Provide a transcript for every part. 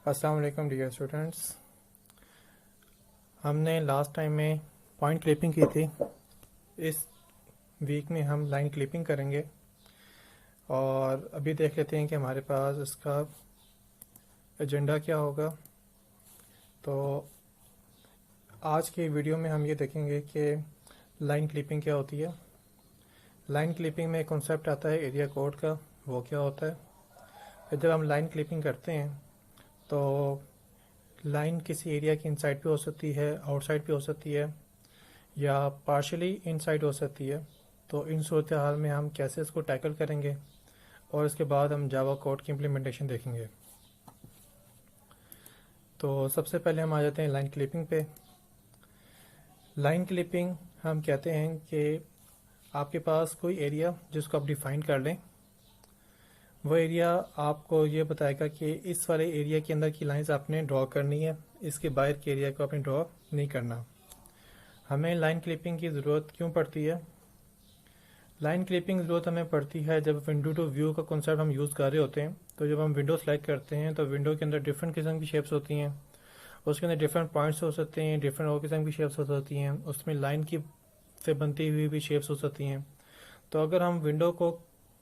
अस्सलाम वालेकुम dear students. हमने लास्ट टाइम में पॉइंट क्लिपिंग की थी। इस वीक में हम लाइन क्लिपिंग करेंगे और अभी देख लेते हैं कि हमारे पास इसका एजेंडा क्या होगा। तो आज के वीडियो में हम ये देखेंगे कि लाइन क्लिपिंग क्या होती है। लाइन क्लिपिंग में कॉन्सेप्ट आता है एरिया कोड का, वो क्या होता है। फिर जब हम लाइन क्लिपिंग करते हैं तो लाइन किसी एरिया की इनसाइड पे हो सकती है, आउटसाइड पे हो सकती है, या पार्शली इनसाइड हो सकती है। तो इन सूरत हाल में हम कैसे इसको टैकल करेंगे और इसके बाद हम जावा कोड की इम्प्लीमेंटेशन देखेंगे। तो सबसे पहले हम आ जाते हैं लाइन क्लिपिंग पे। लाइन क्लिपिंग हम कहते हैं कि आपके पास कोई एरिया जिसको आप डिफाइन कर लें, वो एरिया आपको ये बताएगा कि इस वाले एरिया के अंदर की लाइंस आपने ड्रॉ करनी है, इसके बाहर के एरिया को आपने ड्रॉ नहीं करना। हमें लाइन क्लिपिंग की ज़रूरत क्यों पड़ती है? लाइन क्लिपिंग ज़रूरत हमें पड़ती है जब विंडो टू व्यू का कॉन्सेप्ट हम यूज़ कर रहे होते हैं। तो जब हम विंडो सेलेक्ट करते हैं तो विंडो के अंदर डिफरेंट किस्म की शेप्स होती हैं, उसके अंदर डिफरेंट पॉइंट्स हो सकते हैं, डिफरेंट और किस्म की शेप्स हो सकती हैं, उसमें लाइन की से बनती हुई भी शेप्स हो सकती हैं। तो अगर हम विंडो को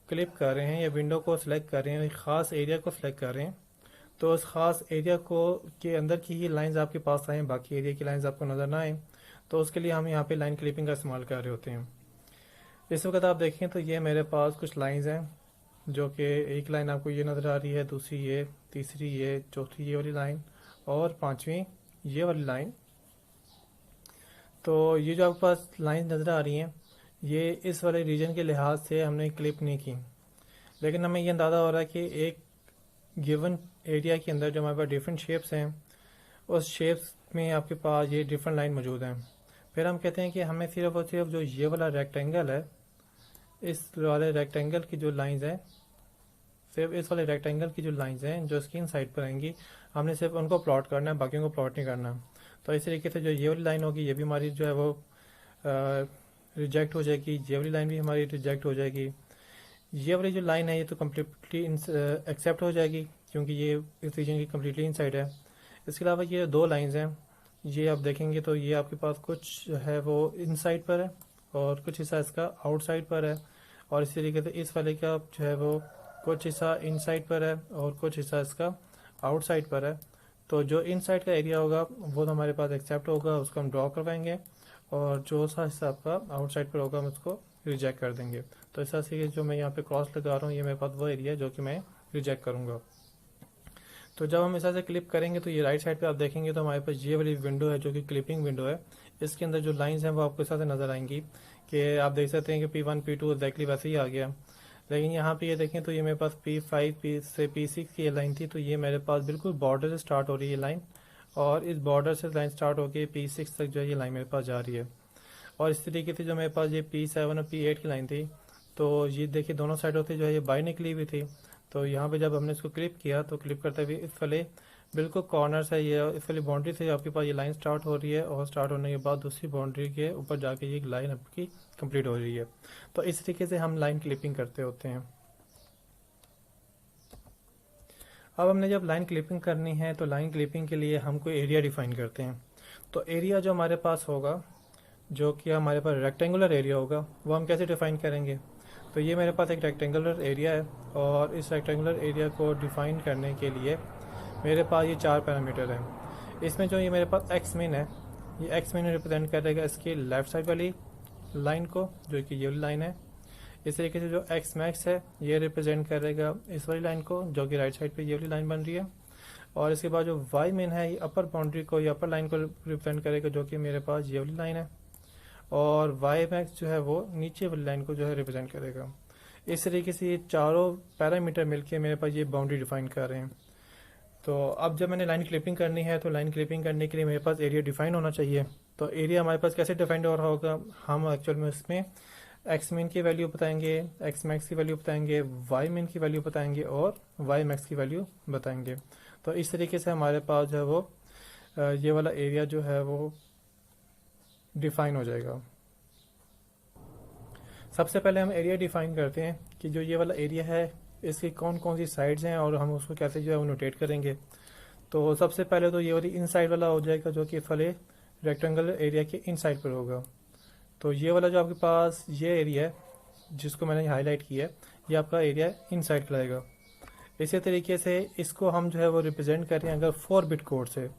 क्लिप कर रहे हैं या विंडो को सिलेक्ट कर रहे हैं, एक ख़ास एरिया को सिलेक्ट कर रहे हैं, तो उस ख़ास एरिया को के अंदर की ही लाइंस आपके पास आएँ, बाकी एरिया की लाइंस आपको नज़र ना आए, तो उसके लिए हम यहाँ पे लाइन क्लिपिंग का इस्तेमाल कर रहे होते हैं। इस वक्त आप देखें तो ये मेरे पास कुछ लाइंस हैं, जो कि एक लाइन आपको ये नज़र आ रही है, दूसरी ये, तीसरी ये, चौथी ये वाली लाइन और पांचवी ये वाली लाइन। तो ये जो आपके पास लाइन नज़र आ रही हैं, ये इस वाले रीजन के लिहाज से हमने क्लिप नहीं की, लेकिन हमें ये अंदाज़ा हो रहा है कि एक गिवन एरिया के अंदर जो हमारे पास डिफरेंट शेप्स हैं, उस शेप्स में आपके पास ये डिफरेंट लाइन मौजूद हैं। फिर हम कहते हैं कि हमें सिर्फ और सिर्फ जो ये वाला रेक्टेंगल है, इस वाले रेक्टेंगल की जो लाइंस हैं, सिर्फ इस वाले रेक्टेंगल की जो लाइंस हैं जो स्क्रीन साइड पर आएंगी, हमने सिर्फ उनको प्लॉट करना है, बाकियों को प्लॉट नहीं करना। तो इस तरीके से जो ये वाली लाइन होगी, ये भी हमारी जो है वो रिजेक्ट हो जाएगी, ये वाली लाइन भी हमारी रिजेक्ट हो जाएगी। ये वाली जो लाइन है ये तो कम्प्लीटली एक्सेप्ट हो जाएगी, क्योंकि ये इस रीजन की कम्प्लीटली इनसाइड है। इसके अलावा ये दो लाइंस हैं, ये आप देखेंगे तो ये आपके पास कुछ है वो इनसाइड पर है और कुछ हिस्सा इसका आउटसाइड पर है, और इसी तरीके से इस वाले का जो है वो कुछ हिस्सा इनसाइड पर है और कुछ हिस्सा इसका आउटसाइड पर है। तो जो इनसाइड का एरिया होगा वो तो हमारे पास एक्सेप्ट होगा, उसको हम ड्रॉ करवाएंगे, और जो सा हिस्सा आपका आउटसाइड पर होगा हम उसको रिजेक्ट कर देंगे। तो इस तरह से जो मैं यहाँ पे क्रॉस लगा रहा हूँ, ये मेरे पास वो एरिया है जो कि मैं रिजेक्ट करूँगा। तो जब हम इस तरह से क्लिप करेंगे तो ये राइट साइड पे आप देखेंगे तो हमारे पास ये वाली विंडो है जो कि क्लिपिंग विंडो है। इसके अंदर जो लाइंस हैं वो आपको इस तरह से नज़र आएंगी कि आप देख सकते हैं कि P1 P2 एग्जैक्टली वैसे ही आ गया। लेकिन यहाँ पे ये देखें तो ये मेरे पास P5 से P6 की ये लाइन थी, तो ये मेरे पास बिल्कुल बॉर्डर से स्टार्ट हो रही है लाइन, और इस बॉर्डर से लाइन स्टार्ट होकर P6 तक जो है ये लाइन मेरे पास जा रही है। और इस तरीके से जो मेरे पास ये P7 और P8 की लाइन थी, तो ये देखिए दोनों साइडों से जो है ये बाहर निकली हुई थी। तो यहाँ पे जब हमने इसको क्लिप किया तो क्लिप करते हुए इस वाले बिल्कुल कॉर्नर से, ये इस वाली बाउंड्री से आपके पास ये लाइन स्टार्ट हो रही है, और स्टार्ट होने के बाद दूसरी बाउंड्री के ऊपर जाके ये लाइन आपकी कंप्लीट हो रही है। तो इस तरीके से हम लाइन क्लिपिंग करते होते हैं। अब हमने जब लाइन क्लिपिंग करनी है तो लाइन क्लिपिंग के लिए हम कोई एरिया डिफाइन करते हैं। तो एरिया जो हमारे पास होगा, जो कि हमारे पास रेक्टेंगुलर एरिया होगा, वो हम कैसे डिफाइन करेंगे? तो ये मेरे पास एक रेक्टेंगुलर एरिया है, और इस रेक्टेंगुलर एरिया को डिफाइन करने के लिए मेरे पास ये चार पैरामीटर हैं। इसमें जो ये मेरे पास एक्स मीन है, ये एक्स मीन रिप्रेजेंट करेगा इसकी लेफ्ट साइड वाली लाइन को, जो कि ये वाली लाइन है। इस तरीके से जो एक्स मैक्स है ये रिप्रेजेंट करेगा इस वाली लाइन को, जो कि राइट साइड पे ये वाली लाइन बन रही है। और इसके बाद जो वाई मीन है ये अपर बाउंड्री को या अपर लाइन को रिप्रेजेंट करेगा, जो कि मेरे पास ये वाली लाइन है। और वाई मैक्स जो है वो नीचे वाली लाइन को जो है रिप्रेजेंट करेगा। इस तरीके से ये चारों पैरामीटर मिलके मेरे पास ये बाउंड्री डिफाइन कर रहे हैं। तो अब जब मैंने लाइन क्लिपिंग करनी है तो लाइन क्लिपिंग करने के लिए मेरे पास एरिया डिफाइन होना चाहिए। तो एरिया हमारे पास कैसे डिफाइंड हो रहा होगा? हम एक्चुअल में इसमें एक्स मीन की वैल्यू बताएंगे, एक्स मैक्स की वैल्यू बताएंगे, वाई मीन की वैल्यू बताएंगे और वाई मैक्स की वैल्यू बताएंगे। तो इस तरीके से हमारे पास जो है वो ये वाला एरिया जो है वो डिफाइन हो जाएगा। सबसे पहले हम एरिया डिफाइन करते हैं कि जो ये वाला एरिया है इसकी कौन कौन सी साइड्स हैं और हम उसको कैसे जो है वो नोटेट करेंगे। तो सबसे पहले तो ये वाली इनसाइड वाला हो जाएगा, जो कि इस वाले रेक्टेंगुलर एरिया के इनसाइड पर होगा। तो ये वाला जो आपके पास ये एरिया है जिसको मैंने हाईलाइट किया है, ये आपका एरिया इनसाइड रहेगा। इसी तरीके से इसको हम जो है वो रिप्रेजेंट कर रहे हैं अगर 4 बिट कोड से।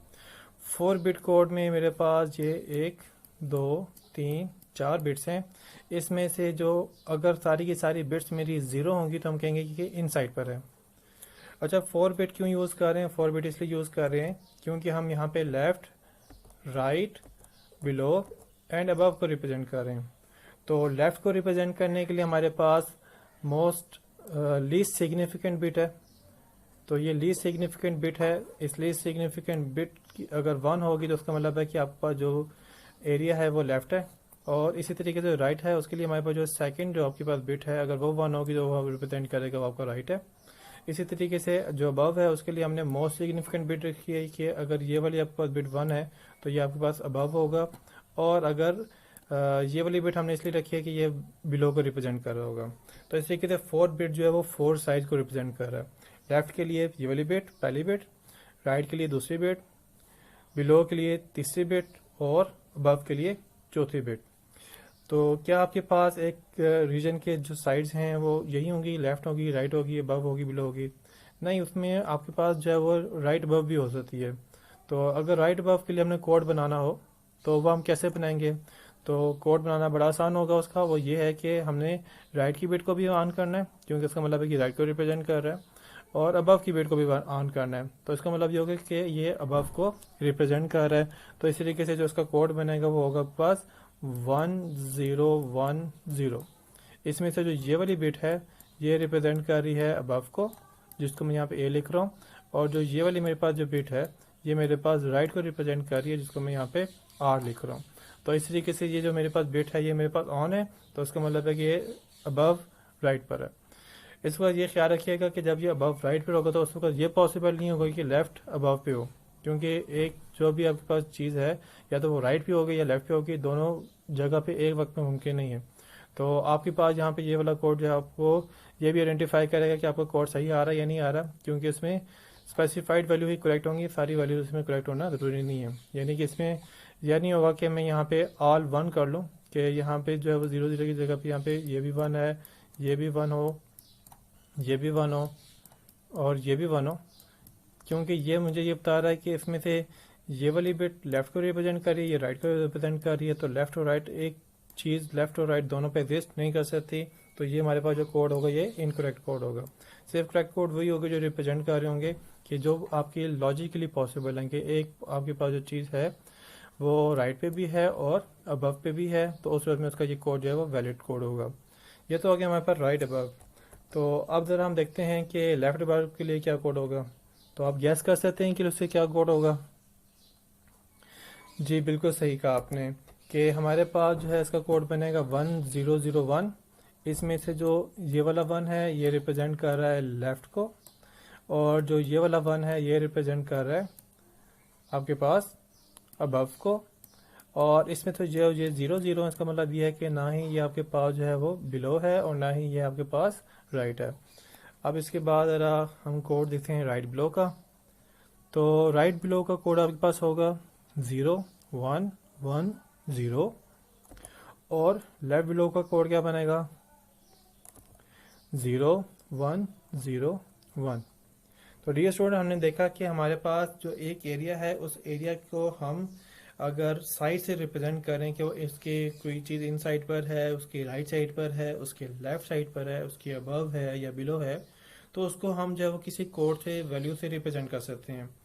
4 बिट कोड में मेरे पास ये 1 2 3 4 बिट्स हैं। इसमें से जो अगर सारी की सारी बिट्स मेरी ज़ीरो होंगी तो हम कहेंगे कि इनसाइड पर है। अच्छा, 4 बिट क्यों यूज़ कर रहे हैं? 4 बिट इसलिए यूज़ कर रहे हैं क्योंकि हम यहाँ पे left, right, below and above को रिप्रेजेंट कर रहे हैं। तो लेफ़्ट को रिप्रेजेंट करने के लिए हमारे पास मोस्ट लीस्ट सिग्निफिकेंट बिट है। तो ये लीस्ट सिग्निफिकेंट बिट है। इस लीस्ट सिग्निफिकेंट बिट की अगर 1 होगी तो उसका मतलब है कि आपके पास जो एरिया है वो लेफ्ट है। और इसी तरीके से राइट है, उसके लिए हमारे पास जो सेकंड जो आपके पास बिट है अगर वो 1 होगी तो वो रिप्रेजेंट करेगा वो आपका राइट है। इसी तरीके से जो अबव है उसके लिए हमने मोस्ट सिग्निफिकेंट बिट रखी है कि अगर ये वाली आपके पास बिट 1 है तो ये आपके पास अबव होगा। और अगर ये वाली बिट हमने इसलिए रखी है कि ये बिलो को रिप्रेजेंट कर रहा होगा। तो इस तरीके से 4 बिट जो है वो 4 साइज को रिप्रेजेंट कर रहा है। लेफ्ट के लिए ये वाली बिट पहली बिट, राइट के लिए दूसरी बिट, बिलो के लिए तीसरी बिट और अबव के लिए चौथी बिट। तो क्या आपके पास एक रीजन के जो साइड्स हैं वो यही होंगी, लेफ्ट होगी, राइट होगी, अबव होगी, बिलो होगी? नहीं, उसमें आपके पास जो है वो राइट अबव भी हो सकती है। तो अगर राइट अबव के लिए हमने कोड बनाना हो तो वह हम कैसे बनाएंगे? तो कोड बनाना बड़ा आसान होगा उसका। वो ये है कि हमने राइट की बिट को भी ऑन करना है क्योंकि इसका मतलब है कि राइट को रिप्रेजेंट कर रहा है, और अबव की बिट को भी ऑन करना है। तो इसका मतलब ये होगा कि ये अबव को रिप्रेजेंट कर रहा है। तो इस तरीके से जो इसका कोड बनेगा वो होगा आपके पास 1010। इसमें से जो ये वाली बिट है ये रिप्रेजेंट कर रही है अबव को, जिसको मैं यहाँ पे ए लिख रहा हूँ। और जो ये वाली मेरे पास जो बिट है ये मेरे पास राइट को रिप्रेजेंट कर रही है, जिसको मैं यहाँ पे आर लिख रहा हूँ। तो इस तरीके से ये जो मेरे पास बिट है ये मेरे पास ऑन है, तो इसका मतलब है कि ये अबव राइट पर है। इस वक्त ये ख्याल रखिएगा कि जब ये अबव राइट पे होगा तो उस वक्त ये पॉसिबल नहीं होगा कि लेफ्ट अबव पे हो, क्योंकि एक जो भी आपके पास चीज़ है या तो वो राइट पे होगी या लेफ्ट पे होगी, दोनों जगह पे एक वक्त में मुमकिन नहीं है। तो आपके पास यहाँ पे ये वाला कोड जो है आपको ये भी आइडेंटिफाई करेगा कि आपका कोड सही आ रहा है या नहीं आ रहा, क्योंकि इसमें स्पेसिफाइड वैल्यू ही करेक्ट होंगी, सारी वैल्यू इसमें करेक्ट होना ज़रूरी नहीं है। यानी कि इसमें यह नहीं होगा कि मैं यहाँ पे ऑल 1 कर लूँ कि यहाँ पे जो है वो 0 0 की जगह पे यहाँ पे ये भी 1 है, ये भी 1 हो, ये भी 1 हो और ये भी 1 हो, क्योंकि ये मुझे ये बता रहा है कि इसमें से ये वाली बिट लेफ्ट को रिप्रेजेंट कर रही है, ये राइट को रिप्रेजेंट कर रही है। तो लेफ्ट और राइट एक चीज़ लेफ्ट और राइट दोनों पे एग्जिस्ट नहीं कर सकती। तो ये हमारे पास जो कोड होगा ये इनकरेक्ट कोड होगा। सिर्फ करेक्ट कोड वही होगा जो रिप्रेजेंट कर रहे होंगे कि जो आपकी लॉजिकली पॉसिबल है कि एक आपके पास जो चीज़ है वो राइट पे भी है और अबव पे भी है, तो उस वक्त में उसका ये कोड जो है वो वैलिड कोड होगा। ये तो हो गया हमारे पास राइट अबव। तो अब ज़रा हम देखते हैं कि लेफ्ट अबव के लिए क्या कोड होगा। तो आप गैस कर सकते हैं कि उससे क्या कोड होगा? जी बिल्कुल सही कहा आपने कि हमारे पास जो है इसका कोड बनेगा 1001। इसमें से जो ये वाला 1 है ये रिप्रेजेंट कर रहा है लेफ्ट को, और जो ये वाला 1 है ये रिप्रेजेंट कर रहा है आपके पास अबव को। और इसमें तो जो ये 0 0 इसका मतलब ये है कि ना ही ये आपके पास जो है वो बिलो है और ना ही ये आपके पास राइट है। अब इसके बाद ज़रा हम कोड देखते हैं राइट बिलो का। तो राइट बिलो का कोड आपके पास होगा 0 1 1 0, और लेफ्ट बिलो का कोड क्या बनेगा 0 1 0 1। तो डियर स्टूडेंट, हमने देखा कि हमारे पास जो एक एरिया है उस एरिया को हम अगर साइड से रिप्रेजेंट करें कि वो इसके कोई चीज़ इन साइड पर है, उसकी राइट साइड पर है, उसके लेफ्ट साइड पर है, उसके अबव है या बिलो है, तो उसको हम जो है वो किसी कोड से वैल्यू से रिप्रेजेंट कर सकते हैं।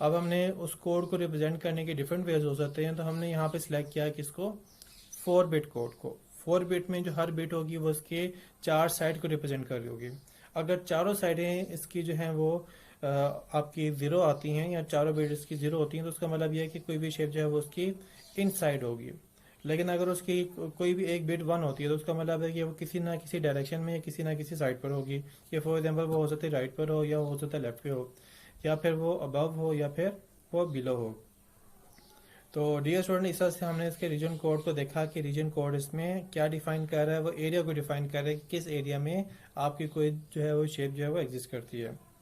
अब हमने उस कोड को रिप्रेजेंट करने के डिफरेंट वेज हो सकते हैं। तो हमने यहाँ पे सिलेक्ट किया किसको, 4 बिट कोड को। 4 बिट में जो हर बिट होगी वो उसके 4 साइड को रिप्रेजेंट कर रही होगी। अगर चारों साइडें इसकी जो हैं वो आपकी 0 आती हैं या चारों बिट इसकी 0 होती हैं, तो उसका मतलब यह है कि कोई भी शेप जो है वो उसकी इन साइड होगी। लेकिन अगर उसकी कोई भी एक बिट 1 होती है तो उसका मतलब है कि वो किसी ना किसी डायरेक्शन में या किसी ना किसी साइड पर होगी। कि फॉर एग्जांपल वो हो सकता है राइट पर हो, या हो सकता है लेफ्ट पे हो, या फिर वो अबव हो, या फिर वो बिलो हो। तो डियर स्टूडेंट, इस तरह से हमने इसके रीजन कोड को देखा कि रीजन कोड इसमें क्या डिफाइन कर रहा है, वो एरिया को डिफाइन कर रहा है कि किस एरिया में आपकी कोई जो है वो शेप जो है वो एग्जिस्ट करती है।